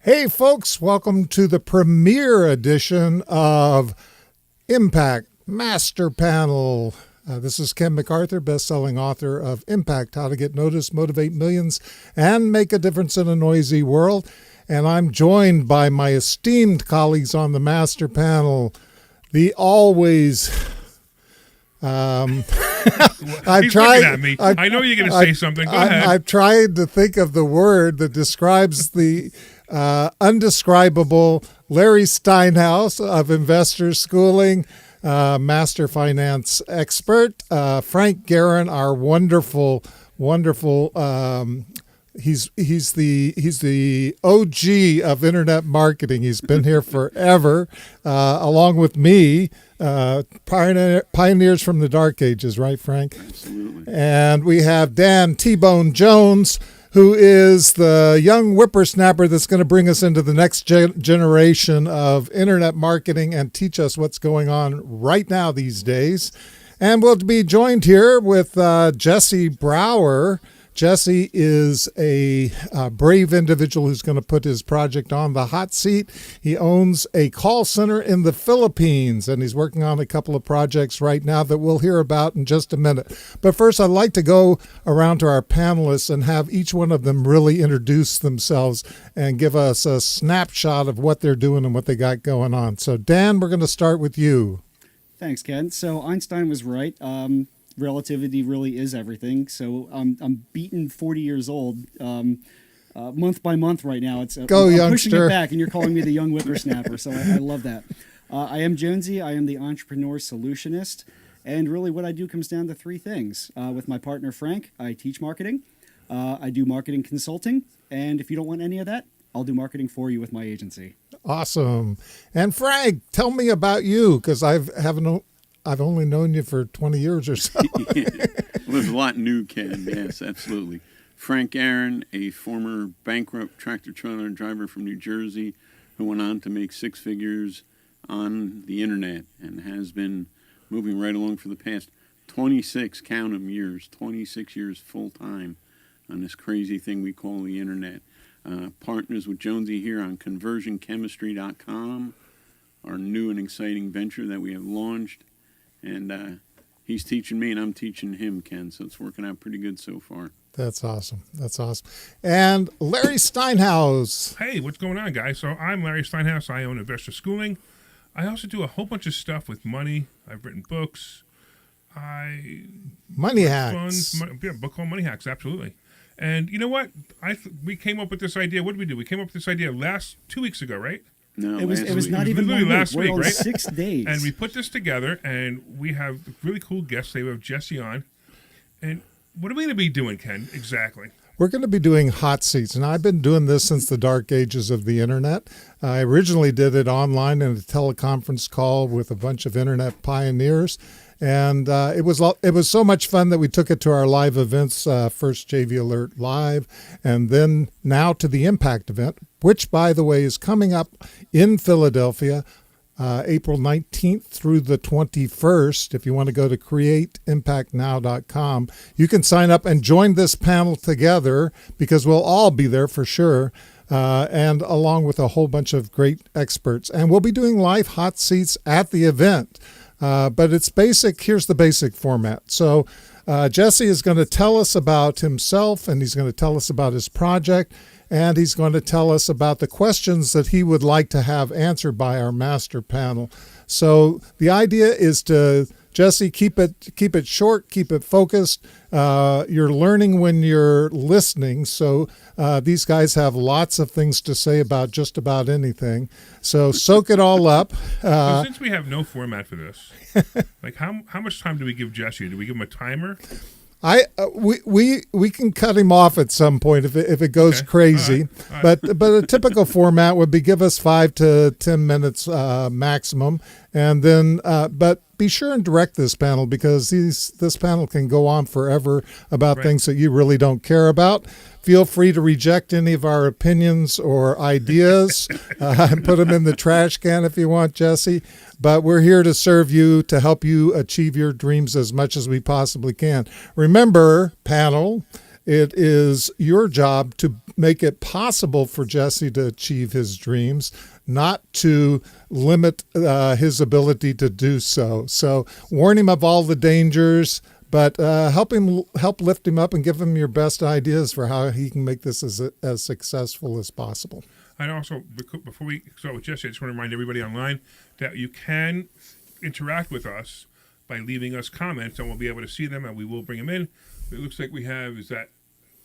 Hey, folks, welcome to the premiere edition of Impact Master Panel. This is Ken McArthur, best-selling author of Impact, How to Get Noticed, Motivate Millions, and Make a Difference in a Noisy World. And I'm joined by my esteemed colleagues on the Master Panel, the always... He's looking at me. I know you're going to say something. Go ahead. I've tried to think of the word that describes the undescribable Larry Steinhouse of Investor Schooling, master finance expert. Frank Garon, our wonderful. He's the OG of internet marketing. He's been here forever, along with me. Pioneers from the dark ages, right, Frank? Absolutely. And we have Tbone Jones, who is the young whippersnapper that's going to bring us into the next generation of internet marketing and teach us what's going on right now these days. And we'll be joined here with Jesse Brower. Jesse is a brave individual who's going to put his project on the hot seat. He owns a call center in the Philippines, and he's working on a couple of projects right now that we'll hear about in just a minute. But first, I'd like to go around to our panelists and have each one of them really introduce themselves and give us a snapshot of what they're doing and what they got going on. So, Dan, we're going to start with you. Thanks, Ken. So Einstein was right. Relativity really is everything. So I'm beaten 40 years old, month by month right now. I'm youngster. Pushing it back, and you're calling me the young whippersnapper. So I love that. I am Jonesy. I am the entrepreneur solutionist, and really what I do comes down to three things. With my partner Frank, I teach marketing. I do marketing consulting, and if you don't want any of that, I'll do marketing for you with my agency. Awesome. And Frank, tell me about you, because I've only known you for 20 years or so. Well, there's a lot new, Ken. Yes, absolutely. Frank Garon, a former bankrupt tractor-trailer driver from New Jersey who went on to make six figures on the internet and has been moving right along for the past 26, count 'em, years, 26 years full-time on this crazy thing we call the internet. Partners with Jonesy here on conversionchemistry.com, our new and exciting venture that we have launched. And he's teaching me and I'm teaching him, Ken, so it's working out pretty good so far. That's awesome. And Larry Steinhouse. Hey, what's going on, guys? So I'm Larry Steinhouse. I own Investor Schooling. I also do a whole bunch of stuff with money. I've written books. Money Hacks. A book called Money Hacks, absolutely. And you know what? We came up with this idea. What did we do? We came up with this idea 2 weeks ago, right? No, it was not even 1 week. Last week, We're on right? 6 days. And we put this together, and we have really cool guests. We have Jesse on. And what are we going to be doing, Ken, exactly? We're going to be doing hot seats, and I've been doing this since the dark ages of the internet. I originally did it online in a teleconference call with a bunch of internet pioneers, and it was so much fun that we took it to our live events, first JV Alert Live, and then now to the Impact event, which, by the way, is coming up in Philadelphia, April 19th through the 21st. If you want to go to createimpactnow.com, you can sign up and join this panel together because we'll all be there for sure, and along with a whole bunch of great experts. And we'll be doing live hot seats at the event. But it's basic. Here's the basic format. So Jesse is going to tell us about himself, and he's going to tell us about his project, and he's going to tell us about the questions that he would like to have answered by our master panel. So the idea is to, Jesse, keep it short, keep it focused. You're learning when you're listening, so these guys have lots of things to say about just about anything. So soak it all up. So since we have no format for this, like how much time do we give Jesse? Do we give him a timer? We can cut him off at some point if it goes crazy. All right. But a typical format would be give us 5 to 10 minutes maximum, and then but be sure and direct this panel because this panel can go on forever about things that you really don't care about. Feel free to reject any of our opinions or ideas and put them in the trash can if you want, Jesse. But we're here to serve you, to help you achieve your dreams as much as we possibly can. Remember, panel, It is your job to make it possible for Jesse to achieve his dreams, not to limit his ability to do so. So warn him of all the dangers, but help lift him up and give him your best ideas for how he can make this as successful as possible. And also, before we start with Jesse, I just want to remind everybody online that you can interact with us by leaving us comments, and we'll be able to see them, and we will bring them in. It looks like we have, is that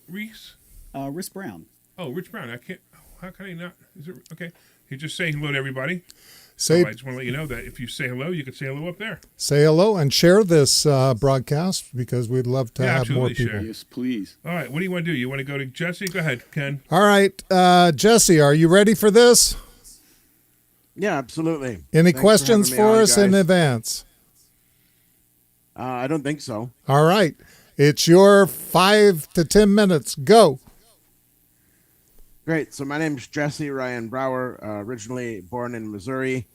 Reese? Rich Brown. Oh, Rich Brown. I can't, how can I not? Is it, okay. He's just saying hello to everybody. Say, So I just want to let you know that if you say hello, you can say hello up there. say hello and share this broadcast because we'd love to Yeah, have more absolutely, people. share. Yes, please. All right, what do you want to do? You want to go to Jesse? Go ahead, Ken. All right, Jesse, are you ready for this? Yeah, absolutely. Any Thanks questions having me for on, us in guys. advance? I don't think so. All right. It's your 5 to 10 minutes. Go. Great. So my name is Jesse Ryan Brower, originally born in Missouri,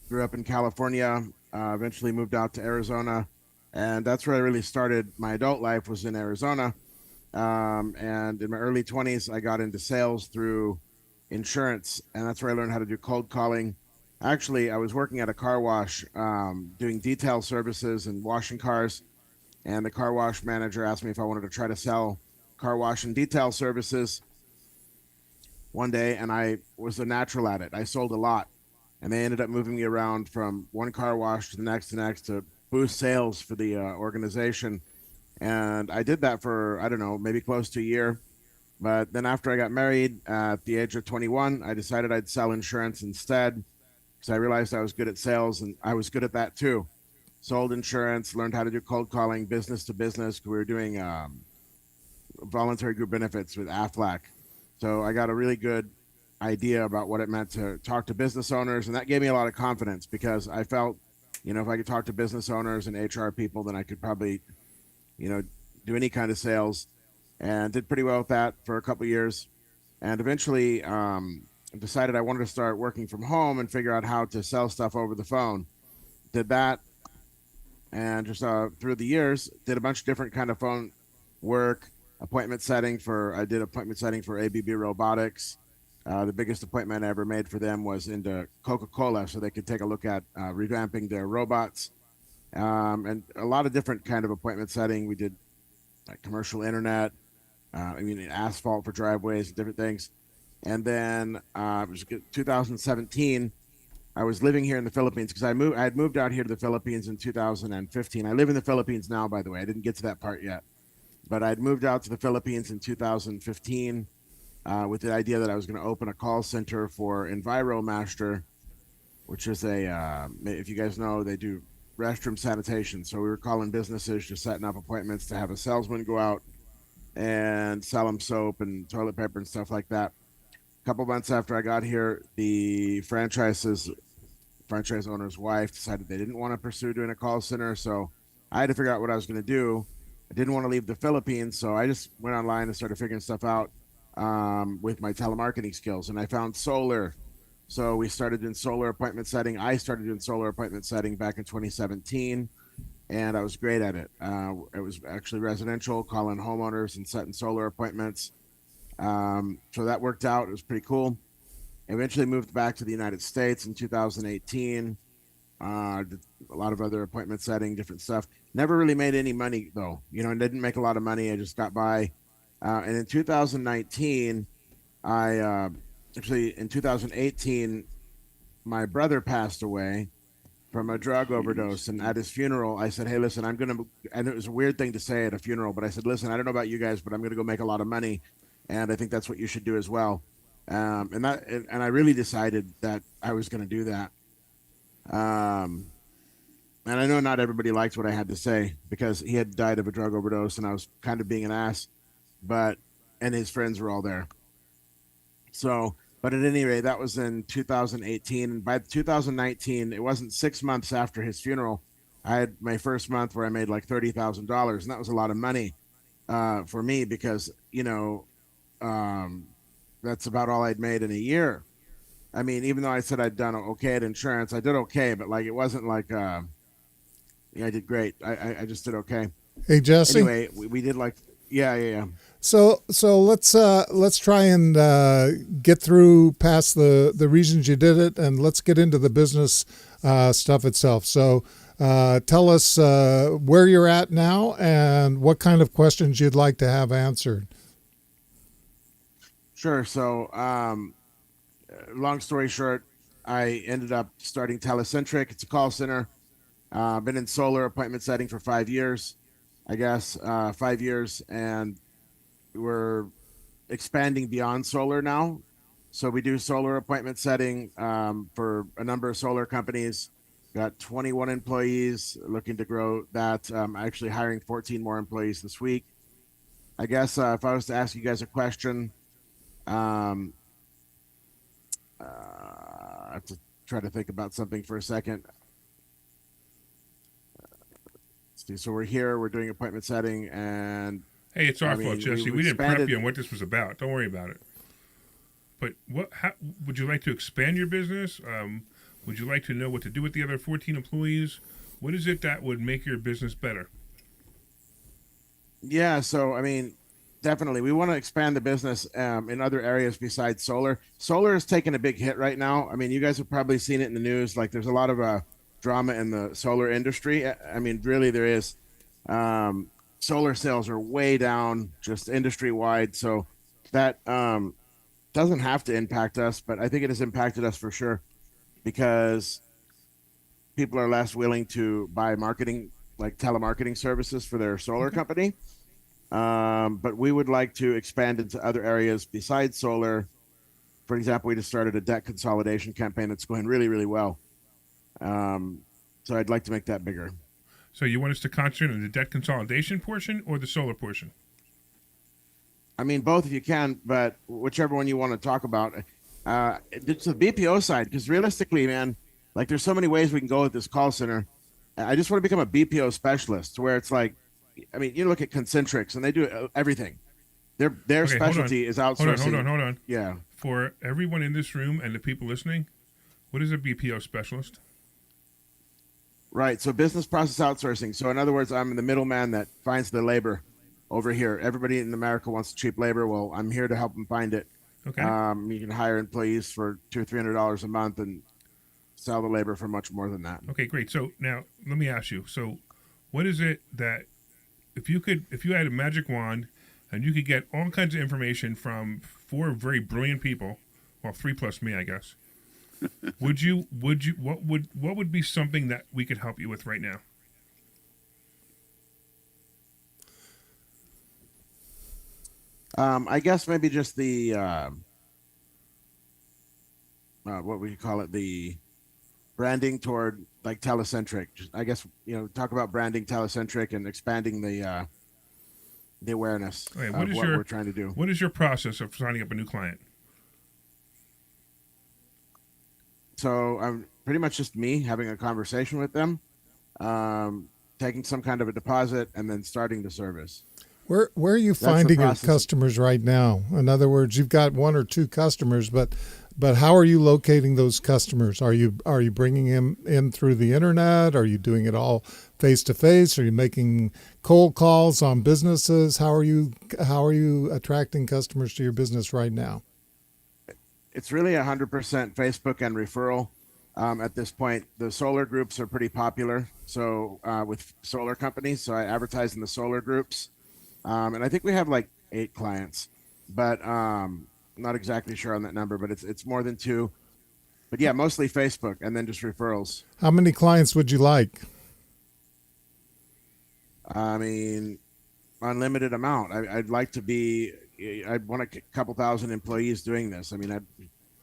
grew up in California, eventually moved out to Arizona, and that's where I really started my adult life was in Arizona. And in my early 20s, I got into sales through insurance, and that's where I learned how to do cold calling. Actually, I was working at a car wash doing detail services and washing cars, and the car wash manager asked me if I wanted to try to sell car wash and detail services one day, and I was a natural at it. I sold a lot, and they ended up moving me around from one car wash to the next to boost sales for the organization. And I did that for, I don't know, maybe close to a year. But then after I got married at the age of 21, I decided I'd sell insurance instead because I realized I was good at sales, and I was good at that too. Sold insurance, learned how to do cold calling, business to business. We were doing voluntary group benefits with Aflac. So I got a really good idea about what it meant to talk to business owners, and that gave me a lot of confidence because I felt, if I could talk to business owners and HR people, then I could probably, do any kind of sales, and did pretty well with that for a couple of years. And eventually decided I wanted to start working from home and figure out how to sell stuff over the phone. Did that, and just through the years, did a bunch of different kind of phone work. I did appointment setting for ABB Robotics. The biggest appointment I ever made for them was into Coca-Cola, so they could take a look at revamping their robots, and a lot of different kind of appointment setting. We did like commercial internet, asphalt for driveways, different things. And then it was 2017. I was living here in the Philippines because I had moved out here to the Philippines in 2015. I live in the Philippines now, by the way. I didn't get to that part yet. But I'd moved out to the Philippines in 2015 with the idea that I was going to open a call center for EnviroMaster, which is if you guys know, they do restroom sanitation. So we were calling businesses, just setting up appointments to have a salesman go out and sell them soap and toilet paper and stuff like that. A couple months after I got here, the franchise owner's wife decided they didn't want to pursue doing a call center. So I had to figure out what I was going to do. I didn't want to leave the Philippines, so I just went online and started figuring stuff out with my telemarketing skills, and I found solar. So we started doing solar appointment setting. I started doing solar appointment setting back in 2017, and I was great at it. It was actually residential, calling homeowners and setting solar appointments. So that worked out. It was pretty cool. Eventually moved back to the United States in 2018. Did a lot of other appointment setting, different stuff. Never really made any money though. I didn't make a lot of money. I just got by. And in 2019, in 2018, my brother passed away from a drug overdose. And at his funeral, I said, "Hey, listen, and it was a weird thing to say at a funeral, but I said, listen, I don't know about you guys, but I'm going to go make a lot of money. And I think that's what you should do as well." And I really decided that I was going to do that. And I know not everybody liked what I had to say because he had died of a drug overdose and I was kind of being an ass, and his friends were all there. So, but at any rate, that was in 2018. And by 2019, it wasn't 6 months after his funeral, I had my first month where I made like $30,000. And that was a lot of money for me because, that's about all I'd made in a year. I mean, even though I said I'd done okay at insurance, I did okay, but like it wasn't like I did great. I just did okay. Hey, Jesse. Anyway, we did like, Yeah. So let's try and get through past the reasons you did it, and let's get into the business stuff itself. So tell us where you're at now and what kind of questions you'd like to have answered. Sure. So, long story short, I ended up starting Telecentric. It's a call center. Been in solar appointment setting for 5 years, I guess, 5 years, and we're expanding beyond solar now. So we do solar appointment setting for a number of solar companies. Got 21 employees, looking to grow that. Actually hiring 14 more employees this week. I guess if I was to ask you guys a question, I have to try to think about something for a second. See, so we're here, we're doing appointment setting, and Hey, it's our fault, Jesse. We didn't prep expanded- you on what this was about. Don't worry about it. But how would you like to expand your business? Would you like to know what to do with the other 14 employees? What is it that would make your business better? Yeah, so I mean, definitely, we want to expand the business in other areas besides solar. Solar is taking a big hit right now. I mean, you guys have probably seen it in the news. Like, there's a lot of drama in the solar industry. I mean, really, there is. Solar sales are way down, just industry wide. So that doesn't have to impact us, but I think it has impacted us for sure because people are less willing to buy marketing, like telemarketing services for their solar company. But we would like to expand into other areas besides solar. For example, we just started a debt consolidation campaign that's going really, really well. So I'd like to make that bigger. So you want us to concentrate on the debt consolidation portion or the solar portion? I mean, both if you can, but whichever one you want to talk about. It's the BPO side, because realistically, man, like there's so many ways we can go with this call center. I just want to become a BPO specialist where it's like, I mean, you look at Concentrics and they do everything. Their Okay, specialty is outsourcing. Hold on. Yeah. For everyone in this room and the people listening, what is a BPO specialist? Right. So business process outsourcing. So in other words, I'm the middleman that finds the labor over here. Everybody in America wants cheap labor. Well, I'm here to help them find it. Okay. You can hire employees for $200-300 a month and sell the labor for much more than that. Okay, great. So now let me ask you. So what is it that if you had a magic wand and you could get all kinds of information from 4 very brilliant people, well, 3 plus me, I guess, what would be something that we could help you with right now? I guess maybe just the what would you call it? The branding toward like telecentric. I guess talk about branding telecentric and expanding the awareness Okay, of what we're trying to do. What is your process of signing up a new client? So I'm pretty much just me having a conversation with them, taking some kind of a deposit, and then starting the service. Where are you the finding your process. customers right now? In other words, you've got 1 or 2 customers, but how are you locating those customers? Are you bringing them in through the internet? Are you doing it all face to face? Are you making cold calls on businesses? How are you attracting customers to your business right now? It's really 100% Facebook and referral. At this point, the solar groups are pretty popular. So with solar companies, so I advertise in the solar groups. And I think we have like 8 clients, but I'm not exactly sure on that number, but it's more than 2. But yeah, mostly Facebook and then just referrals. How many clients would you like? I mean, unlimited amount. I'd like to be. I'd want a couple thousand employees doing this. I mean,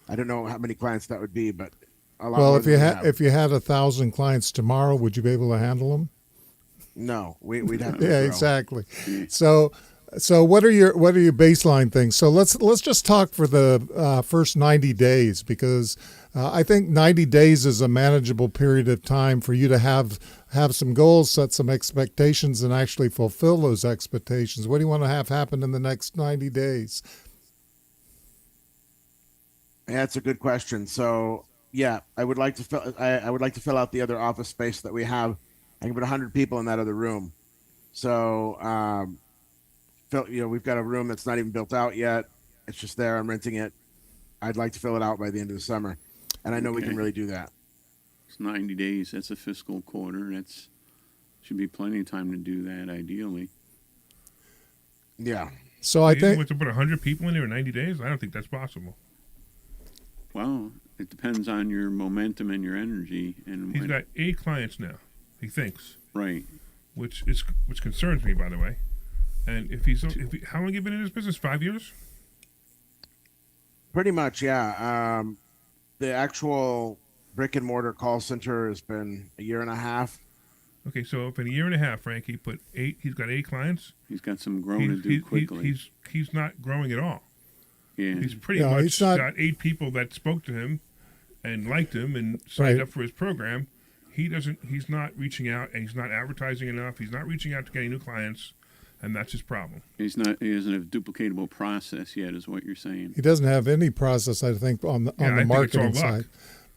I don't know how many clients that would be, but a lot. Well, more if than you we had have. if you had 1,000 clients tomorrow, would you be able to handle them? No, we'd have to. Yeah, grow. exactly. So what are your baseline things? So let's just talk for the first 90 days, because I think 90 days is a manageable period of time for you to have some goals, set some expectations, and actually fulfill those expectations. What do you want to have happen in the next 90 days? Yeah, that's a good question. So yeah, I would like to fill out the other office space that we have. I can put 100 people in that other room. So we've got a room that's not even built out yet. It's just there. I'm renting it. I'd like to fill it out by the end of the summer, and I know we can really do that. It's 90 days. That's a fiscal quarter. Should be plenty of time to do that, ideally. Yeah. So I think want to put 100 people in there in 90 days? I don't think that's possible. Well, it depends on your momentum and your energy. And He's got 8 clients now, he thinks. Right. Which concerns me, by the way. And how long have you been in this business? 5 years? Pretty much, yeah. The actual brick and mortar call center has been a year and a half. Okay, so if in a year and a half, Frank, he's got 8 clients. He's got some growing to do quickly. He's not growing at all. Yeah. He's pretty much got 8 people that spoke to him and liked him and signed up for his program. He's not reaching out, and he's not advertising enough. He's not reaching out to getting new clients, and that's his problem. He doesn't have a duplicatable process yet, is what you're saying. he doesn't have any process, I think, on the marketing side.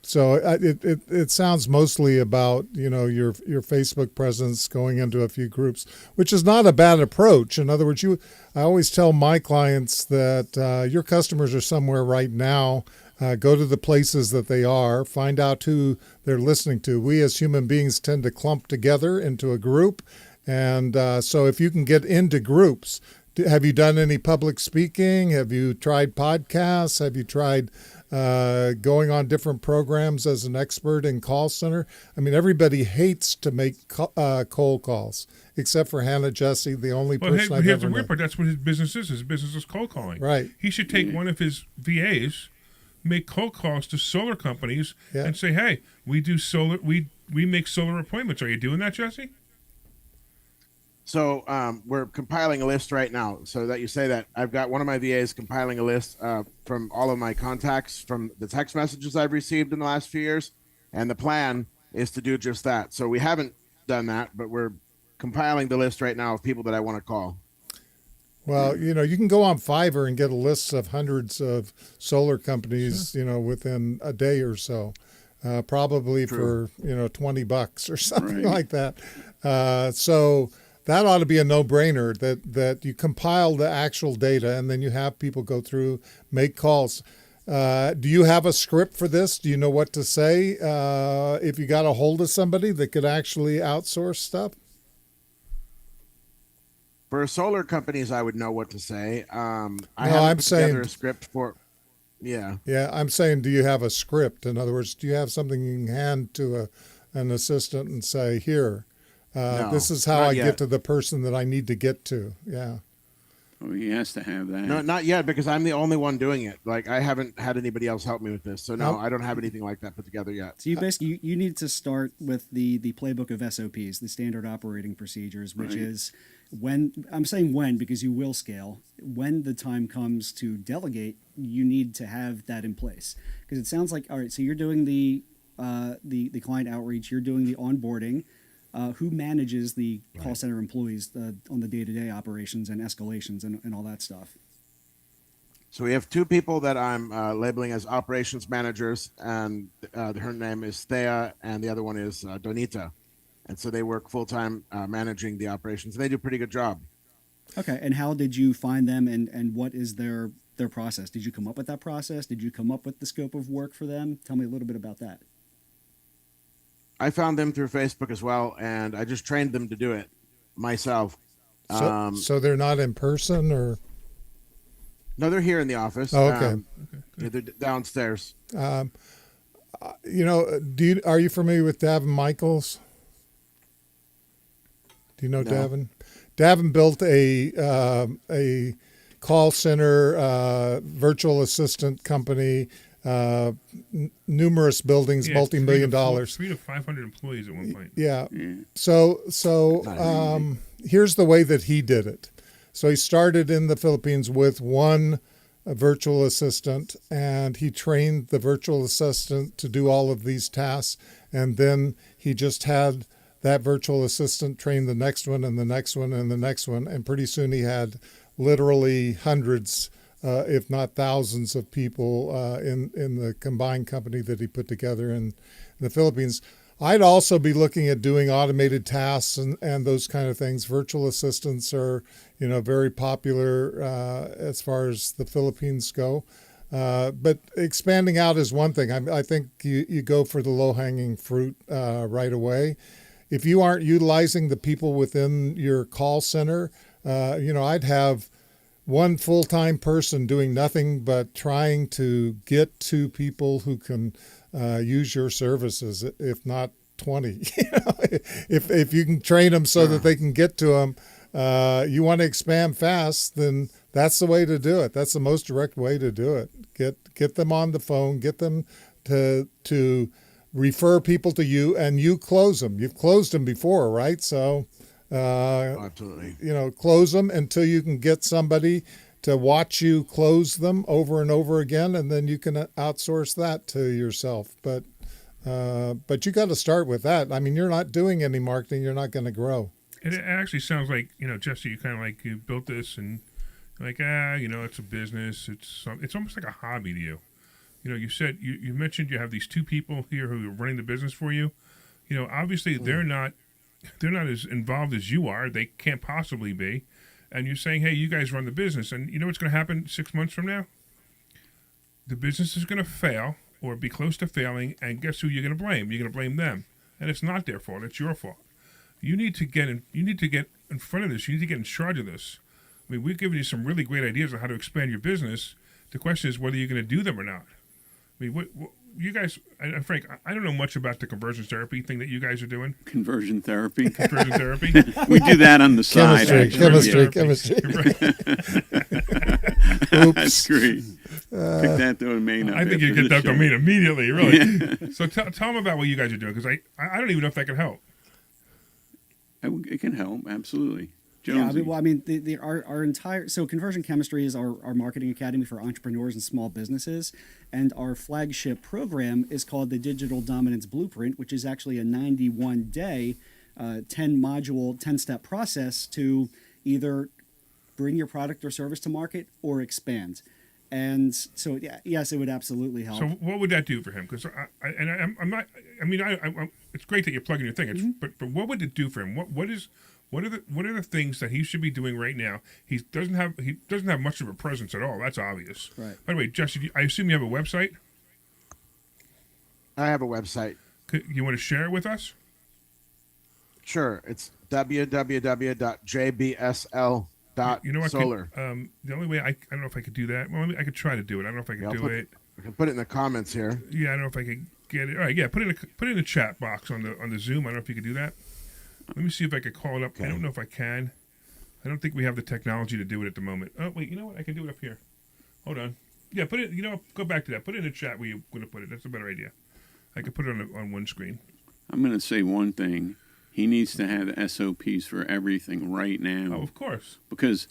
So it sounds mostly about your Facebook presence, going into a few groups, which is not a bad approach. In other words, I always tell my clients that your customers are somewhere right now. Go to the places that they are, find out who they're listening to. We as human beings tend to clump together into a group. And so if you can get into groups, have you done any public speaking? Have you tried podcasts? Have you tried going on different programs as an expert in call center? I mean, everybody hates to make cold calls, except for Hannah Jesse, the only person I've here's ever the weird known. part. That's what his business is. His business is cold calling. Right. He should take one of his VAs, make cold calls to solar companies, and say, "Hey, we do solar. We make solar appointments. Are you doing that, Jesse?" So we're compiling a list right now. So that you say that, I've got one of my VAs compiling a list from all of my contacts from the text messages I've received in the last few years. And the plan is to do just that. So we haven't done that, but we're compiling the list right now of people that I want to call. Well, you can go on Fiverr and get a list of hundreds of solar companies, within a day or so, probably for, $20 or something like that. So that ought to be a no-brainer that you compile the actual data and then you have people go through, make calls. Do you have a script for this? Do you know what to say if you got a hold of somebody that could actually outsource stuff? For solar companies, I would know what to say. I'm saying a script for. Yeah. Yeah, I'm saying, do you have a script? In other words, do you have something you can hand to an assistant and say, here, No, this is how not I yet. get to the person that I need to get to. Yeah. Oh, he has to have that. No, not yet, because I'm the only one doing it. Like, I haven't had anybody else help me with this. So, no, I don't have anything like that put together yet. So you need to start with the playbook of SOPs, the standard operating procedures, which is I'm saying when because you will scale. When the time comes to delegate, you need to have that in place. Because it sounds like, all right, so you're doing the client outreach, you're doing the onboarding. Who manages the call center employees on the day-to-day operations and escalations and all that stuff? So we have 2 people that I'm labeling as operations managers, and her name is Thea, and the other one is Donita. And so they work full-time managing the operations, and they do a pretty good job. Okay, and how did you find them, and what is their process? Did you come up with that process? Did you come up with the scope of work for them? Tell me a little bit about that. I found them through Facebook as well, and I just trained them to do it myself. So they're not in person, or? No, they're here in the office. Oh, okay. They're downstairs. Are you familiar with Davin Michaels? Do you know No. Davin? Davin built a call center virtual assistant company. Numerous buildings, multi-million dollars. 300 to 500 employees at one point. Yeah. So here's the way that he did it. So he started in the Philippines with one virtual assistant, and he trained the virtual assistant to do all of these tasks. And then he just had that virtual assistant train the next one and the next one and the next one. And pretty soon he had literally hundreds if not thousands of people in the combined company that he put together in the Philippines. I'd also be looking at doing automated tasks and those kind of things. Virtual assistants are, very popular as far as the Philippines go. But expanding out is one thing. I think you go for the low-hanging fruit right away. If you aren't utilizing the people within your call center, I'd have one full-time person doing nothing but trying to get to people who can use your services, if not 20. If you can train them so that they can get to them, you want to expand fast, then that's the way to do it. That's the most direct way to do it. Get them on the phone, get them to refer people to you, and you close them. You've closed them before, right? So, Absolutely. Close them until you can get somebody to watch you close them over and over again, and then you can outsource that to yourself. But you got to start with that. I mean, you're not doing any marketing, you're not going to grow. And it actually sounds like, Jesse, you kind of like you built this and like, it's a business. It's almost like a hobby to you. You said you mentioned you have these two people here who are running the business for you. Obviously they're not as involved as you are. They can't possibly be. And you're saying, hey, you guys run the business. And you know what's going to happen 6 months from now? The business is going to fail or be close to failing. And guess who you're going to blame? You're going to blame them. And it's not their fault. It's your fault. You need to get in front of this. You need to get in charge of this. I mean, we've given you some really great ideas on how to expand your business. The question is whether you're going to do them or not. I mean, what you guys, and Frank, I don't know much about the conversion therapy thing that you guys are doing. Conversion therapy. Conversion therapy. We do that on the side. Chemistry. Right. That's great. Pick that domain up. I think you get that domain immediately, really. So tell them about what you guys are doing, because I don't even know if that can help. It can help, absolutely. Jonesy. Yeah, our entire Conversion Chemistry is our marketing academy for entrepreneurs and small businesses, and our flagship program is called the Digital Dominance Blueprint, which is actually a 91-day, 10-module, 10-step process to either bring your product or service to market or expand. And so, yes, it would absolutely help. So, what would that do for him? Because I'm not. I mean, it's great that you're plugging your thing. But what would it do for him? What are the things that he should be doing right now? He doesn't have much of a presence at all. That's obvious. Right. By the way, Jesse, I assume you have a website. I have a website. You want to share it with us? Sure. It's www.jbsl.solar. You know what? The only way I don't know if I could do that. Well, I could try to do it. I don't know if I could do it. I can put it in the comments here. Yeah, I don't know if I could get it. All right, yeah, put it in the chat box on the Zoom. I don't know if you could do that. Let me see if I could call it up. Okay. I don't know if I can. I don't think we have the technology to do it at the moment. Oh, wait, you know what? I can do it up here. Hold on. Yeah, put it, go back to that. Put it in the chat where you're going to put it. That's a better idea. I could put it on one screen. I'm going to say one thing. He needs to have SOPs for everything right now. Oh, of course. Because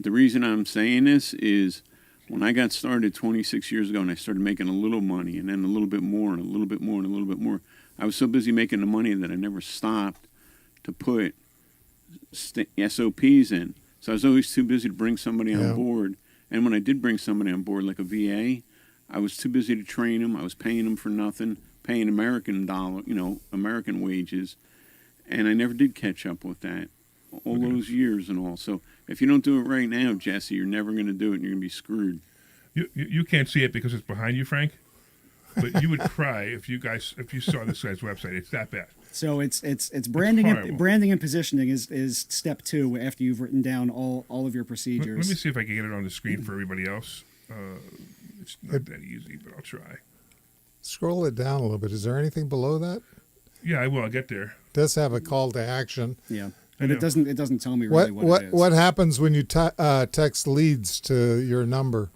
the reason I'm saying this is when I got started 26 years ago and I started making a little money and then a little bit more and a little bit more and a little bit more, I was so busy making the money that I never stopped to put SOPs in. So I was always too busy to bring somebody on board. And when I did bring somebody on board, like a VA, I was too busy to train them. I was paying them for nothing, paying American wages. And I never did catch up with that all those years and all. So if you don't do it right now, Jesse, you're never going to do it and you're going to be screwed. You can't see it because it's behind you, Frank. But you would cry if you saw this guy's website. It's that bad. So it's branding and positioning is step 2 after you've written down all of your procedures. Let me see if I can get it on the screen for everybody else. It's not that easy, but I'll try. Scroll it down a little bit. Is there anything below that? Yeah, I will. I'll get there. It does have a call to action. Yeah, but it doesn't tell me really what it is. What happens when you text leads to your number?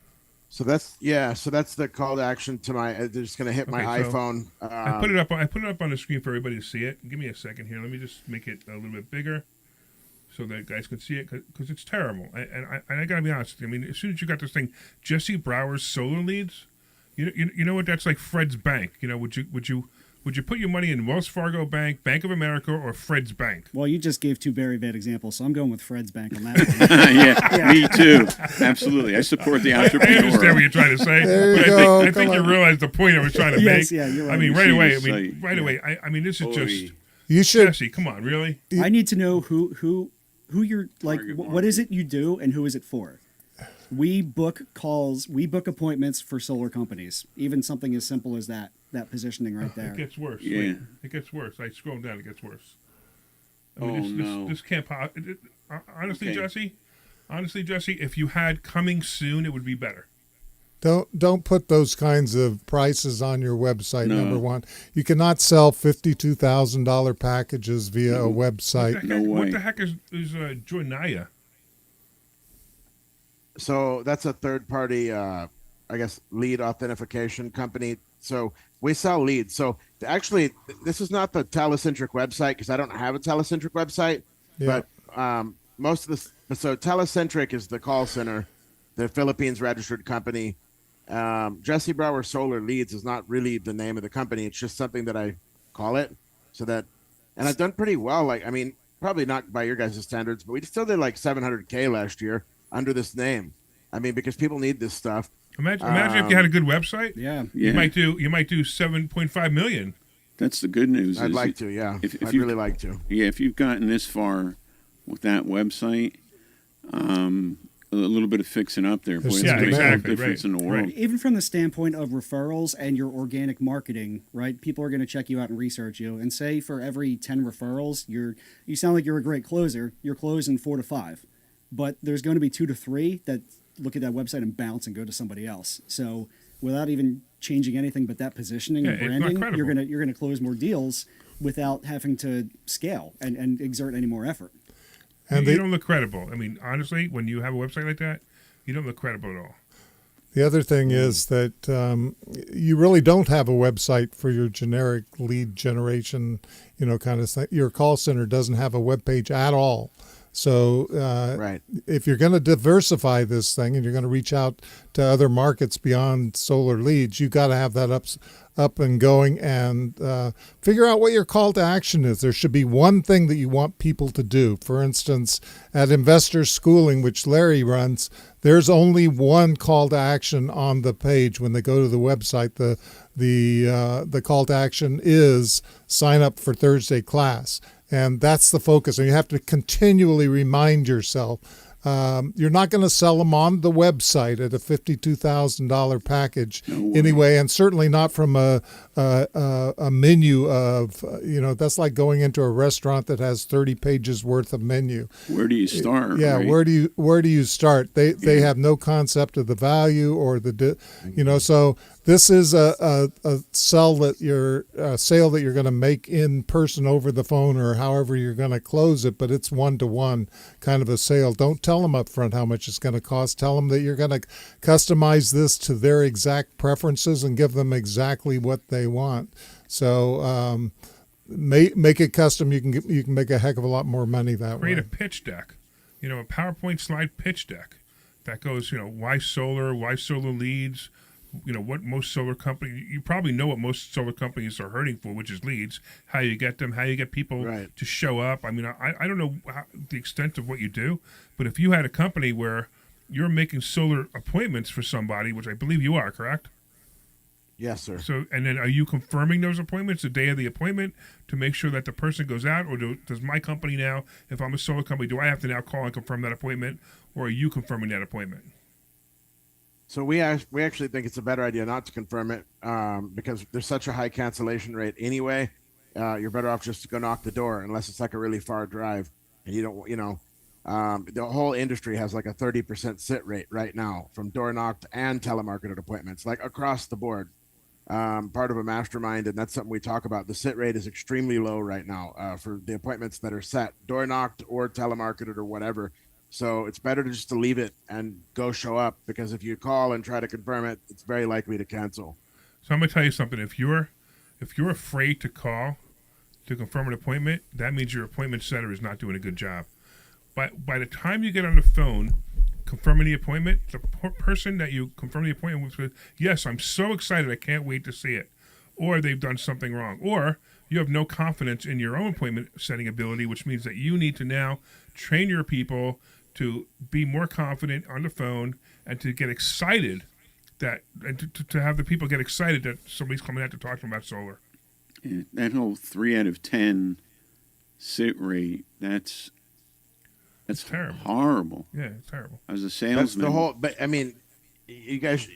So that's the call to action to my. They're just gonna hit my iPhone. I put it up on the screen for everybody to see it. Give me a second here. Let me just make it a little bit bigger so that guys can see it because it's terrible. And I gotta be honest. I mean, as soon as you got this thing, Jesse Brower's solar leads. You know what? That's like Fred's bank. Would you Would you put your money in Wells Fargo Bank, Bank of America, or Fred's Bank? Well, you just gave two very bad examples, so I'm going with Fred's Bank on that one. Yeah, me too. Absolutely. I support the I understand what entrepreneur. you're trying to say, There you but go. I think you Come on. realize the point I was trying to Yes, make. yeah, you're right. I mean, You right see away. the I mean, site. right away. I mean, this is Boy. just You should. Jesse. Come on, really? I need to know who you're like. Target What is it you do, and who is it for? We book calls, we book appointments for solar companies. Even something as simple as that positioning right there. It gets worse. Yeah. Wait, it gets worse. I scroll down. It gets worse. I mean, Oh, no. This can't pop. Honestly, Okay. Jesse, if you had coming soon, it would be better. Don't put those kinds of prices on your website. No. Number one, you cannot sell $52,000 packages via a website. No way. What the heck is Joynaya? So that's a third party, I guess, lead authentication company. So we sell leads. So actually, this is not the telecentric website because I don't have a telecentric website. Yeah. But most of this, so telecentric is the call center, the Philippines registered company. Jesse Brower Solar Leads is not really the name of the company. It's just something that I call it. So that, and I've done pretty well. Like, I mean, probably not by your guys' standards, but we still did like 700K last year under this name. I mean, because people need this stuff. Imagine if you had a good website. Yeah. You Yeah. might do 7.5 million. That's the good news. I'd is like to, yeah. if I'd you- really like to. Yeah, if you've gotten this far with that website, a little bit of fixing up there, boy, There's it's some going to make a exactly, difference right, in the world. right. Even from the standpoint of referrals and your organic marketing, right? People are going to check you out and research you. And say for every 10 referrals, you sound like you're a great closer. You're closing 4 to 5, but there's going to be 2 to 3 that look at that website and bounce and go to somebody else. So without even changing anything but that positioning and Yeah, it's not branding, credible. you're gonna close more deals without having to scale and exert any more effort. And You the, don't look credible. I mean, honestly, when you have a website like that, you don't look credible at all. the other thing is that you really don't have a website for your generic lead generation, kind of thing. Your call center doesn't have a web page at all. So Right. if you're going to diversify this thing and you're going to reach out to other markets beyond solar leads, you got to have that up and going and figure out what your call to action is. There should be one thing that you want people to do. For instance, at Investor Schooling, which Larry runs, there's only one call to action on the page when they go to the website. The call to action is sign up for Thursday class. And that's the focus. And you have to continually remind yourself. You're not going to sell them on the website at a $52,000 package anyway, and certainly not from a menu of, that's like going into a restaurant that has 30 pages worth of menu. Where do you start? Yeah, right? where do you start? They have no concept of the value or so this is a sale that you're going to make in person over the phone or however you're going to close it, but it's one-to-one kind of a sale. Don't tell them up front how much it's going to cost. Tell them that you're going to customize this to their exact preferences and give them exactly what they want. So make it custom. You can make a heck of a lot more money that Create a way. pitch deck, a PowerPoint slide pitch deck that goes, why solar leads, what most solar companies, you probably know what most solar companies are hurting for, which is leads, how you get them, how you get people Right. to show up. I mean, I don't know the extent of what you do, but if you had a company where you're making solar appointments for somebody, which I believe you are, correct? Yes, sir. So, and then are you confirming those appointments the day of the appointment to make sure that the person goes out, or does my company now, if I'm a solar company, do I have to now call and confirm that appointment, or are you confirming that appointment? So we actually think it's a better idea not to confirm it because there's such a high cancellation rate anyway. You're better off just to go knock the door unless it's like a really far drive and you don't, the whole industry has like a 30% sit rate right now from door knocked and telemarketed appointments, like across the board. Part of a mastermind, and that's something we talk about. The sit rate is extremely low right now for the appointments that are set, door knocked or telemarketed or whatever. So it's better just to leave it and go show up because if you call and try to confirm it, it's very likely to cancel. So I'm gonna tell you something. If you're afraid to call to confirm an appointment, that means your appointment setter is not doing a good job. But by the time you get on the phone confirming the appointment, the person that you confirm the appointment with, yes, I'm so excited, I can't wait to see it. or they've done something wrong, or you have no confidence in your own appointment setting ability, which means that you need to now train your people to be more confident on the phone and to get excited to have the people get excited that somebody's coming out to talk to them about solar. Yeah, that whole 3 out of 10 sit rate, that's terrible. Horrible. Yeah, it's terrible. As a That's salesman, the whole. But I mean, you guys.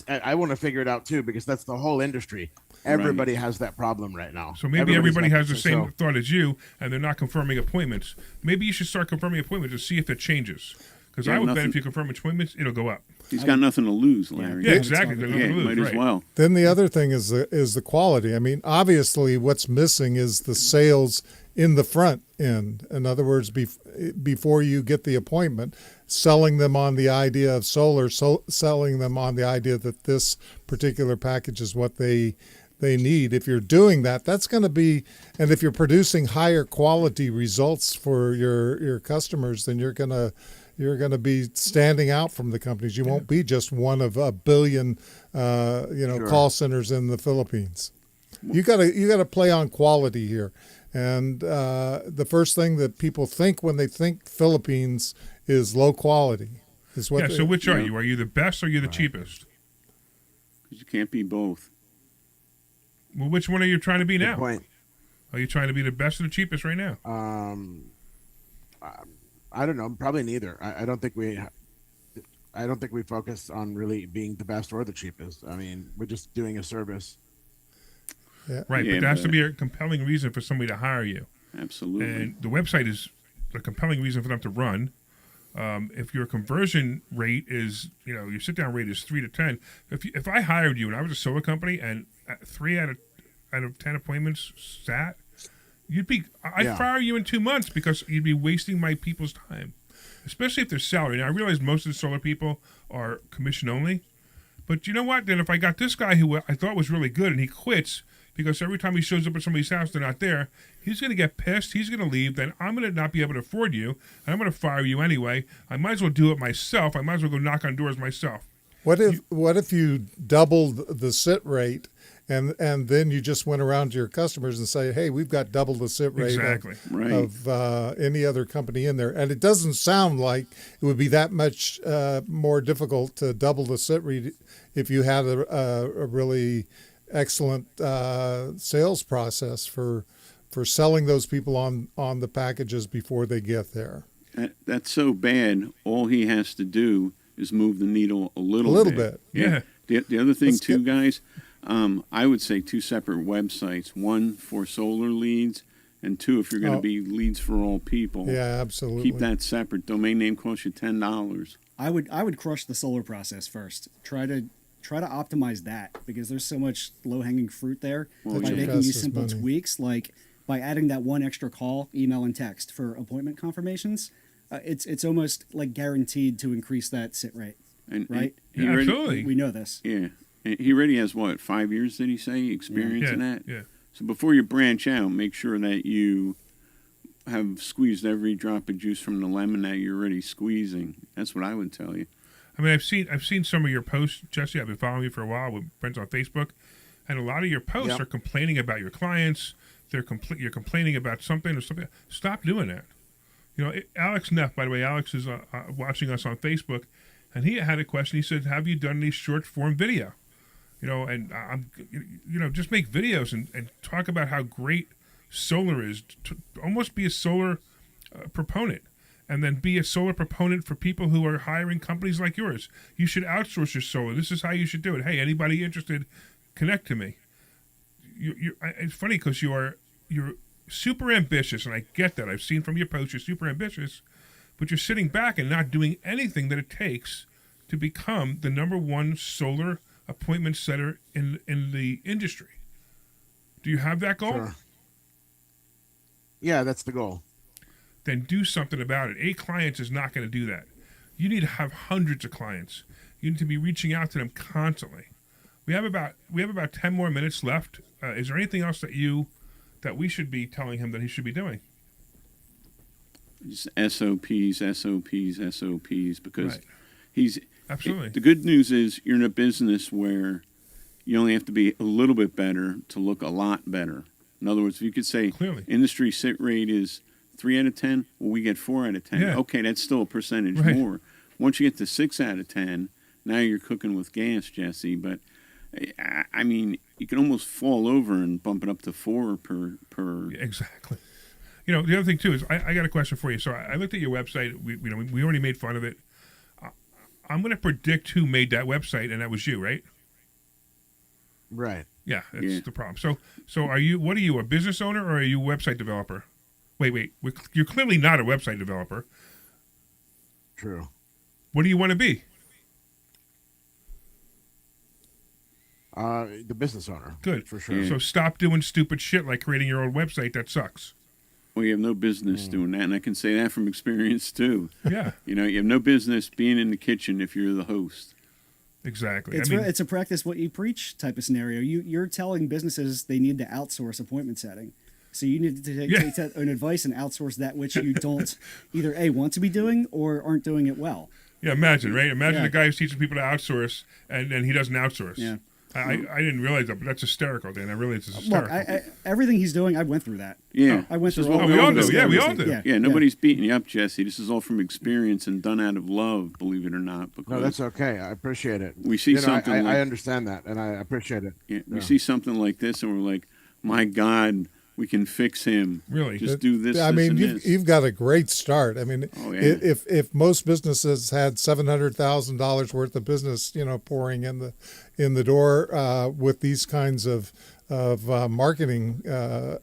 I want to figure it out too, because that's the whole industry. Everybody has that problem right now. So maybe everybody has the same so- thought as you, and they're not confirming appointments. Maybe you should start confirming appointments to see if it changes. Because Yeah, I would bet nothing- if you confirm appointments, it'll go up. he's got nothing to lose, Larry. Yeah, exactly. They're not Yeah, gonna lose, might as right. well. Then the other thing is the quality. I mean, obviously, what's missing is the sales in the front end. In other words, before you get the appointment, selling them on the idea of solar, selling them on the idea that this particular package is what they need. If you're doing that, that's going to be, and if you're producing higher quality results for your customers, then you're going to be standing out from the companies. You won't be just one of a billion, Sure. call centers in the Philippines. You got to play on quality here. And the first thing that people think when they think Philippines is low quality. Is what So which are Yeah. you? Are you the best or are you the cheapest? 'Cause you can't be both. Well, which one are you trying to be Good now? point. Are you trying to be the best or the cheapest right now? I don't know. Probably neither. I don't think we. I don't think we focus on really being the best or the cheapest. I mean, we're just doing a service. Right, Yeah, but there has to but- be a compelling reason for somebody to hire you. Absolutely. And the website is a compelling reason for them to run. If your conversion rate is, your sit down rate is 3 to 10. If I hired you and I was a solar company and 3 out of 10 appointments sat, I'd Yeah. fire you in 2 months because you'd be wasting my people's time, especially if they're salary. Now I realize most of the solar people are commission only, but you know what? Then if I got this guy who I thought was really good and he quits because every time he shows up at somebody's house they're not there, he's going to get pissed. He's going to leave. Then I'm going to not be able to afford you, and I'm going to fire you anyway. I might as well do it myself. I might as well go knock on doors myself. What if you doubled the sit rate, and then you just went around to your customers and say, hey, we've got double the sit rate Exactly. Right. of any other company in there, and it doesn't sound like it would be that much more difficult to double the sit rate if you had a really excellent sales process for selling those people on the packages before they get there. That's so bad. All he has to do is move the needle a little bit. Yeah. The other thing, Let's too, get- guys, I would say 2 separate websites. One for solar leads, and 2 if you're going to be leads for all people. Yeah, absolutely. Keep that separate. Domain name costs you $10. I would crush the solar process first. Try to optimize that, because there's so much low hanging fruit there Well, by yeah. making you Fastest simple money. tweaks, like by adding that one extra call, email, and text for appointment confirmations. It's almost like guaranteed to increase that sit rate, And, right? and he Yeah, already- absolutely. We know this. Yeah. And he already has, 5 years, did he say, experience in that? Yeah. So before you branch out, make sure that you have squeezed every drop of juice from the lemon that you're already squeezing. That's what I would tell you. I mean, I've seen some of your posts, Jesse. I've been following you for a while with friends on Facebook, and a lot of your posts Yep. are complaining about your clients. You're complaining about something or something. Stop doing that. Alex Neff, by the way, Alex is watching us on Facebook, and he had a question. He said, "Have you done any short form video?" And just make videos and talk about how great solar is. To almost be a solar proponent. And then be a solar proponent for people who are hiring companies like yours. You should outsource your solar. This is how you should do it. Hey, anybody interested, connect to me. It's funny because you're super ambitious, and I get that. I've seen from your posts you're super ambitious, but you're sitting back and not doing anything that it takes to become the #1 solar appointment setter in the industry. Do you have that goal? Sure. Yeah, that's the goal. Then do something about it. 8 clients is not going to do that. You need to have hundreds of clients. You need to be reaching out to them constantly. We have about 10 more minutes left. Is there anything else that we should be telling him that he should be doing? Just SOPs, because Right. he's Absolutely. The good news is you're in a business where You only have to be a little bit better to look a lot better. In other words, if you could say Clearly. industry sit rate is 3 out of 10, well, we get 4 out of 10. Yeah. Okay, that's still a percentage Right. more. Once you get to 6 out of 10, now you're cooking with gas, Jesse. But I mean, you can almost fall over and bump it up to 4 per. Exactly. You know, the other thing too is I got a question for you. So I looked at your website. We already made fun of it. I'm going to predict who made that website, and that was you, right? Right. Yeah, that's Yeah. the problem. So are you? What are you? A business owner or are you a website developer? Wait. You're clearly not a website developer. True. What do you want to be? The business owner. Good. For sure. So stop doing stupid shit like creating your own website. That sucks. Well, you have no business doing that, and I can say that from experience too. Yeah, You know, you have no business being in the kitchen if you're the host. exactly. It's a practice what you preach type of scenario. You're telling businesses they need to outsource appointment setting. So you need to take that an advice and outsource that which you don't either A, want to be doing or aren't doing it well. yeah, imagine, right? Imagine Yeah. the guy who's teaching people to outsource and he doesn't outsource. Yeah. I didn't realize that, but that's hysterical, Dan. I realize it's Look, hysterical. everything he's doing, I went through that. Yeah. I went This is through what all we all of this do. Yeah, we all everything. do. Yeah, nobody's beating you up, Jesse. This is all from experience and done out of love, believe it or not. Because No, that's okay. I appreciate it. we see something I like understand that, and I appreciate it. yeah, we see something like this, and we're like, my God, we can fix him. Really? Just do this. I this, mean, and you've, this. you've got a great start. I mean, Oh, yeah. if most businesses had $700,000 worth of business, pouring in the door with these kinds of marketing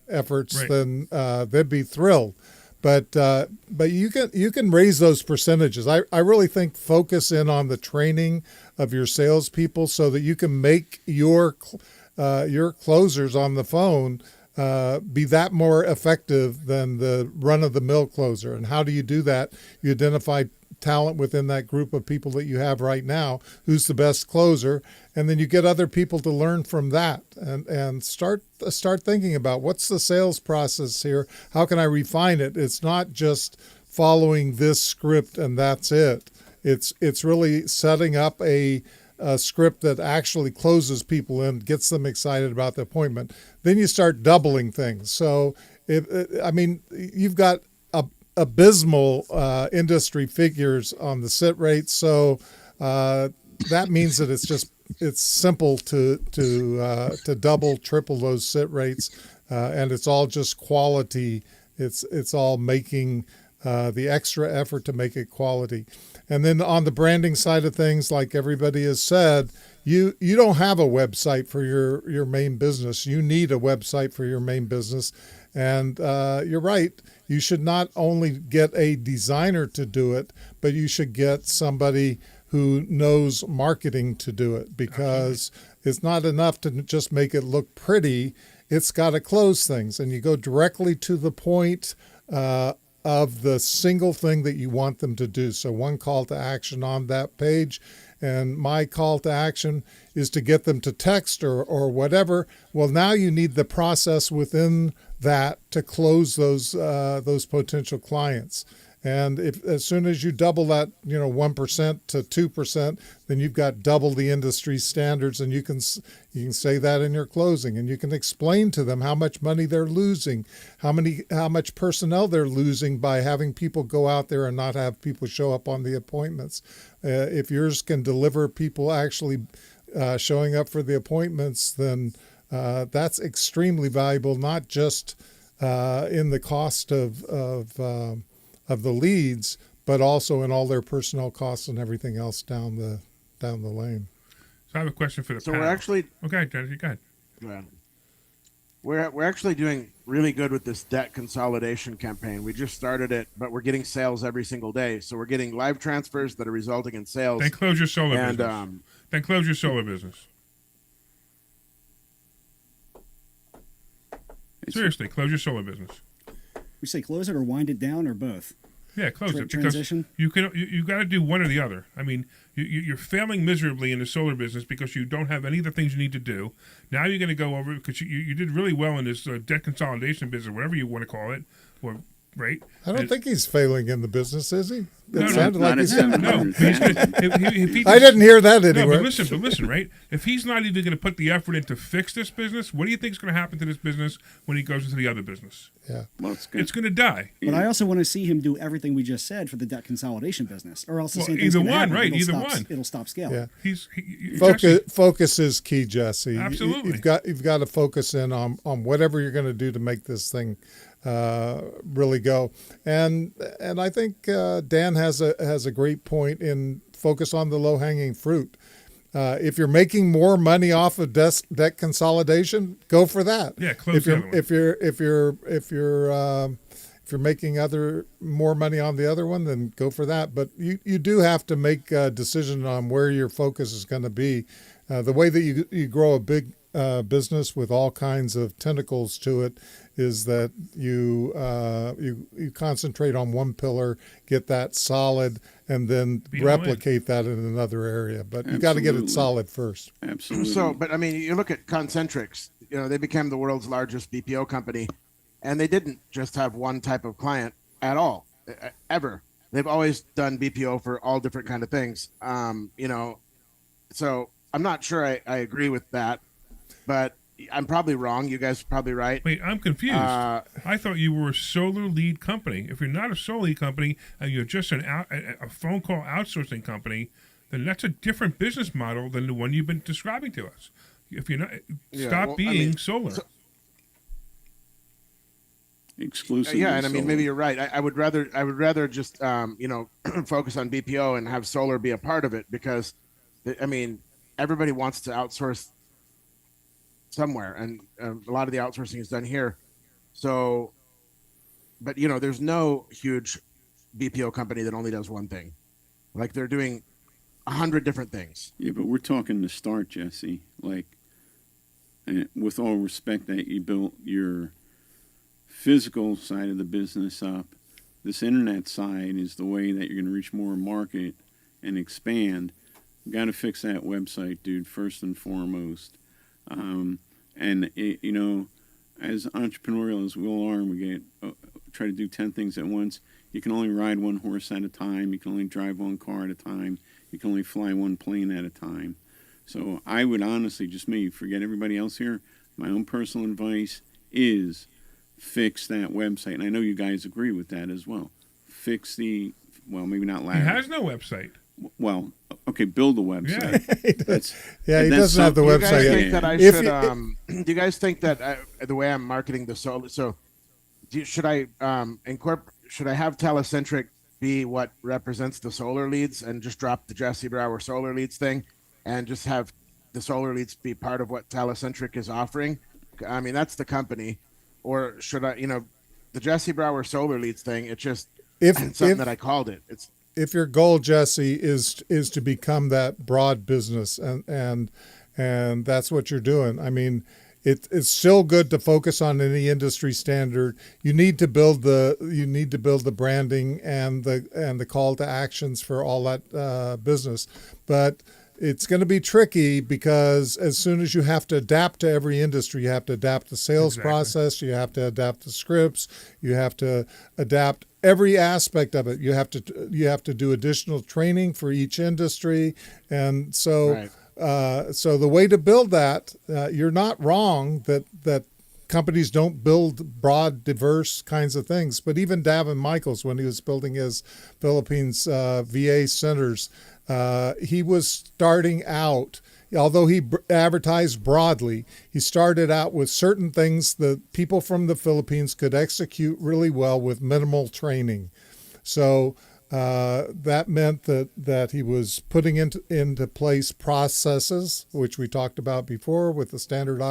efforts, Right. then they'd be thrilled. But you can raise those percentages. I really think focus in on the training of your salespeople so that you can make your closers on the phone be that more effective than the run-of-the-mill closer. And how do you do that? You identify talent within that group of people that you have right now, who's the best closer, and then you get other people to learn from that and start thinking about what's the sales process here? How can I refine it? It's not just following this script and that's it. It's really setting up a script that actually closes people and gets them excited about the appointment. Then you start doubling things. So, you've got abysmal industry figures on the sit rate. So that means that it's simple to double, triple those sit rates, and it's all just quality. It's all making the extra effort to make it quality. And then on the branding side of things, like everybody has said, you don't have a website for your main business. You need a website for your main business. And you're right. You should not only get a designer to do it, but you should get somebody who knows marketing to do it, because it's not enough to just make it look pretty. It's got to close things. And you go directly to the point of the single thing that you want them to do. So one call to action on that page, and my call to action is to get them to text or whatever. Well, now you need the process within that to close those potential clients. And as soon as you double that, 1% to 2%, then you've got double the industry standards, and you can say that in your closing, and you can explain to them how much money they're losing, how much personnel they're losing by having people go out there and not have people show up on the appointments. If yours can deliver people actually showing up for the appointments, then that's extremely valuable, not just in the cost of the leads, but also in all their personnel costs and everything else down the lane. So I have a question for the So panel. we're actually Okay, Jennifer, go ahead. we're actually doing really good with this debt consolidation campaign. We just started it, but we're getting sales every single day. So we're getting live transfers that are resulting in sales. Then close your solar And business. Then close your solar business. Seriously, close your solar business. We say close it or wind it down or both. Yeah, close it because Transition. you got to do one or the other. I mean, you're failing miserably in the solar business because you don't have any of the things you need to do. Now you're going to go over because you did really well in this debt consolidation business, whatever you want to call it, or right? I don't think he's failing in the business, is he? No, It sounded like not he at said. No, 700,000. if he I didn't hear that No, anywhere. but listen, right? If he's not even going to put the effort in to fix this business, what do you think is going to happen to this business when he goes into the other business? Yeah. Well, it's good. It's going to die. But I also want to see him do everything we just said for the debt consolidation business, or else the Well, same thing's either gonna one, happen. right, It'll either stop, one. It'll stop scaling. Yeah. Jesse, Focus is key, Jesse. Absolutely. You've got to focus in on whatever you're going to do to make this thing really go. And I think Dan has a great point in focus on the low hanging fruit. If you're making more money off of debt consolidation, go for that. Yeah, close the other one. If you're making more money on the other one, then go for that. But you do have to make a decision on where your focus is going to be. The way that you grow a big business with all kinds of tentacles to it is that you concentrate on one pillar, get that solid, and then replicate that in another area. But you got to get it Absolutely. solid first. Absolutely. So, but I mean, you look at Concentrics. You know, they became the world's largest BPO company, and they didn't just have one type of client at all, ever. They've always done BPO for all different kind of things. You know, so I'm not sure I agree with that, but I'm probably wrong. You guys are probably right. Wait, I'm confused. I thought you were a solar lead company. If you're not a solar lead company and you're just a phone call outsourcing company, then that's a different business model than the one you've been describing to us. If you're not, Yeah, stop well, I being mean, solar. Exclusively. Yeah, and I mean, solar. maybe you're right. I would rather just you know, focus on BPO and have solar be a part of it, because I mean, everybody wants to outsource somewhere, and a lot of the outsourcing is done here. So, but you know, there's no huge BPO company that only does one thing. Like, they're doing 100 different things. Yeah, but we're talking to start, Jesse. Like, and with all respect that you built your physical side of the business up, this internet side is the way that you're going to reach more market and expand. You got to fix that website, dude, first and foremost. And you know, as entrepreneurial as we all are, and we get try to do 10 things at once. You can only ride one horse at a time. You can only drive one car at a time. You can only fly one plane at a time. So I would honestly, just me, forget everybody else here. My own personal advice is fix that website, and I know you guys agree with that as well. Fix well, maybe not He Larry. has no website. Well, okay, build a website. Yeah, he that's doesn't have the Do you guys website yet. think that I If should? you- Do you guys think that the way I'm marketing the solar? So, should I Should I have Telecentric be what represents the solar leads, and just drop the Jesse Brower solar leads thing, and just have the solar leads be part of what Telecentric is offering? I mean, that's the company. Or should I? You know, the Jesse Brower solar leads thing. It's just something that I called it. It's if your goal, Jesse, is to become that broad business, and that's what you're doing. I mean, it's still good to focus on any industry standard. You need to build the branding and the call to actions for all that business, but it's going to be tricky because as soon as you have to adapt to every industry, you have to adapt the sales process, you have to adapt the scripts, you have to adapt every aspect of it. You have to do additional training for each industry, and so Right. so the way to build that, you're not wrong that companies don't build broad, diverse kinds of things. But even Davin Michaels, when he was building his Philippines VA centers, he was starting out. Although he advertised broadly, he started out with certain things that people from the Philippines could execute really well with minimal training. So that meant that he was putting into place processes, which we talked about before with the standard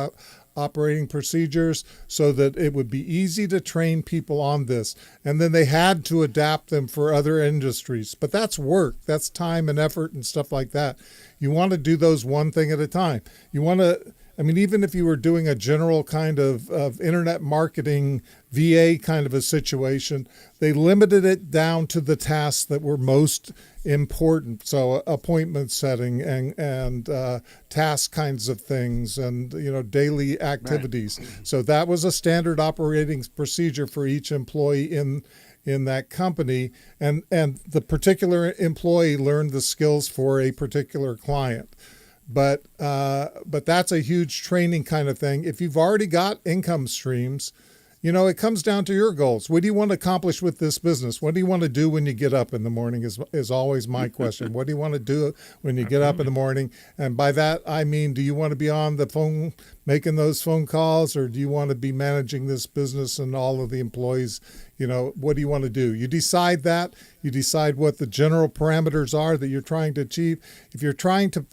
operating procedures, so that it would be easy to train people on this. And then they had to adapt them for other industries. But that's work. That's time and effort and stuff like that. You want to do those one thing at a time. You want to I mean, even if you were doing a general kind of internet marketing VA kind of a situation, they limited it down to the tasks that were most important. So appointment setting and task kinds of things and, daily activities. Right. So that was a standard operating procedure for each employee in that company. And the particular employee learned the skills for a particular client. But that's a huge training kind of thing. If you've already got income streams, it comes down to your goals. What do you want to accomplish with this business? What do you want to do when you get up in the morning is always my question. What do you want to do when you get up in the morning? And by that, I mean, do you want to be on the phone making those phone calls, or do you want to be managing this business and all of the employees? What do you want to do? You decide that. You decide what the general parameters are that you're trying to achieve. If you're trying to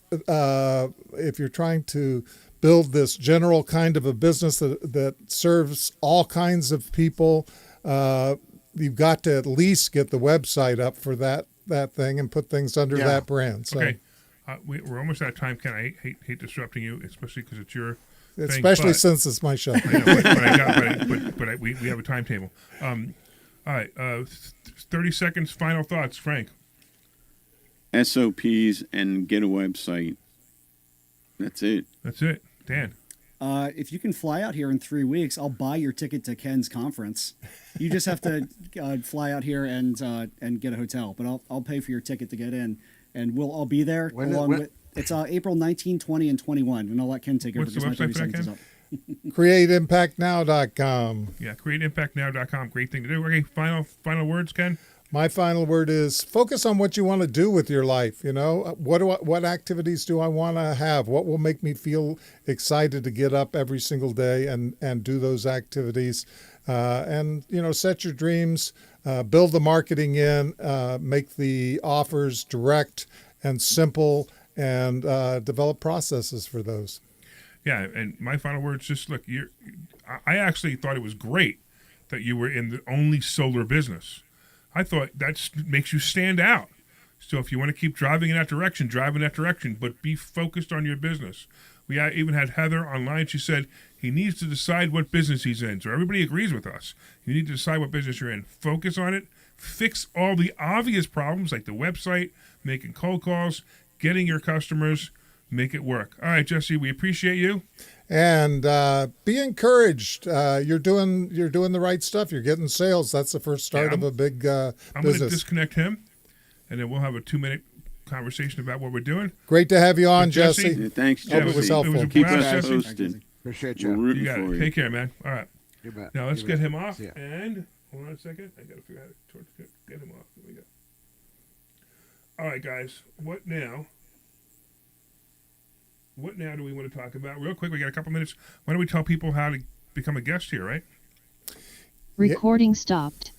build this general kind of a business that serves all kinds of people, you've got to at least get the website up for that thing and put things under that brand. So, okay, we're almost out of time, Ken. I hate disrupting you, especially because it's your thing, especially since it's my show. I know, but we have a timetable. All right, 30 seconds. Final thoughts, Frank. SOPs and get a website. That's it. Dan. If you can fly out here in 3 weeks, I'll buy your ticket to Ken's conference. You just have to fly out here and get a hotel, but I'll pay for your ticket to get in, and I'll be there with. It's April 19, 20, and 21, and I'll let Ken take over. What's the website for that, Ken? CreateImpactNow.com. Yeah, CreateImpactNow.com. Great thing to do. Okay, final words, Ken. My final word is focus on what you want to do with your life. What activities do I want to have? What will make me feel excited to get up every single day and do those activities? And set your dreams, build the marketing in, make the offers direct and simple, and develop processes for those. Yeah, and my final words, just look, I actually thought it was great that you were in the only solar business. I thought that makes you stand out. So if you want to keep driving in that direction, drive in that direction, but be focused on your business. We even had Heather online. She said he needs to decide what business he's in. So everybody agrees with us. You need to decide what business you're in. Focus on it. Fix all the obvious problems like the website, making cold calls, getting your customers, make it work. All right, Jesse, we appreciate you. And be encouraged. You're doing the right stuff. You're getting sales. That's the first start of a big I'm business. going to disconnect him, and then we'll have a 2-minute conversation about what we're doing. Great to have you on, Jesse. Yeah, thanks, Jesse. Hope it was helpful. It was a Keep blast, us Jesse. posted. Appreciate We're you. rooting You got for it. you. Take care, man. All right. You bet. Now let's You get bet. him off. See ya. And hold on a second. I got to figure out how to get him off. Here we go. All right, guys. What now? What now do we want to talk about? Real quick, we got a couple minutes. Why don't we tell people how to become a guest here, right? Recording stopped.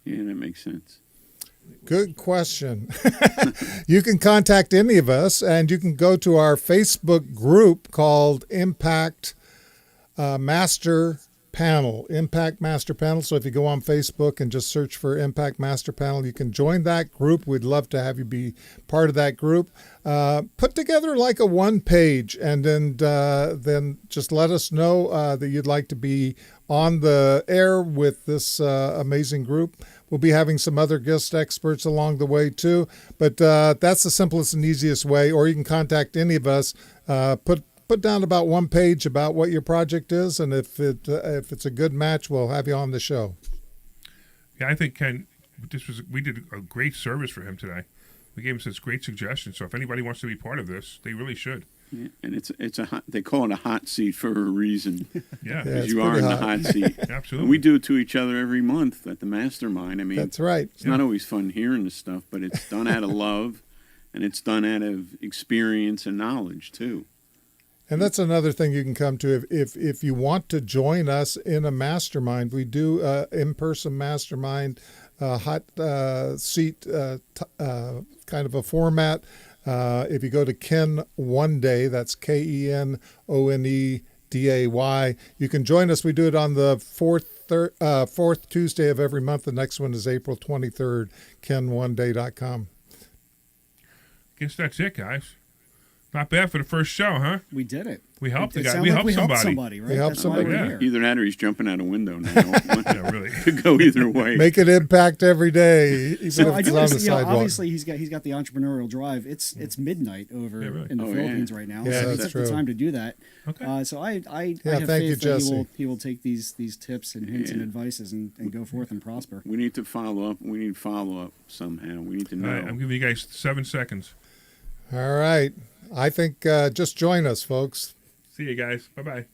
Yeah, that makes sense. Good question. You can contact any of us, and you can go to our Facebook group called Impact Master Panel. Impact Master Panel. So if you go on Facebook and just search for Impact Master Panel, you can join that group. We'd love to have you be part of that group. Put together like a one page, and then just let us know that you'd like to be on the air with this amazing group. We'll be having some other guest experts along the way too, but that's the simplest and easiest way. Or you can contact any of us. Put down about one page about what your project is, and if it's a good match, we'll have you on the show. Yeah, I think Ken, we did a great service for him today. We gave him such great suggestions. So if anybody wants to be part of this, they really should. Yeah, and it's a hot, they call it a hot seat for a reason. Yeah, Because it's you are in the pretty hot seat. absolutely. And we do it to each other every month at the Mastermind. I mean, That's right. it's not always fun hearing this stuff, but it's done out of love, and it's done out of experience and knowledge too. And that's another thing you can come to if you want to join us in a mastermind. We do in-person mastermind, hot seat kind of a format. If you go to Ken One Day, that's KenOneDay, you can join us. We do it on the fourth Tuesday of every month. The next one is April 23rd, KenOneDay.com. Guess that's it, guys. Not bad for the first show, huh? We did it. We helped the It guy. sounded We like helped we helped somebody. somebody, right? We helped That's why somebody. we're Yeah. here. Either that or he's jumping out a window now. Yeah, really. Could go either way. Make an impact every day, even So if I it's do on want the to say, you know, sidewalk. obviously he's got the entrepreneurial drive. It's midnight over Yeah, really. in the Oh, yeah. Philippines right now. Yeah, so that's he took true. the time to do that. Okay. So I Yeah, have thank you, faith that Jesse. he will take these tips and hints and Yeah. advices and go forth and prosper. We need to follow up. We need follow up somehow. We need to All know. right, I'm giving you guys 7 seconds. All right. I think just join us, folks. See you guys. Bye-bye.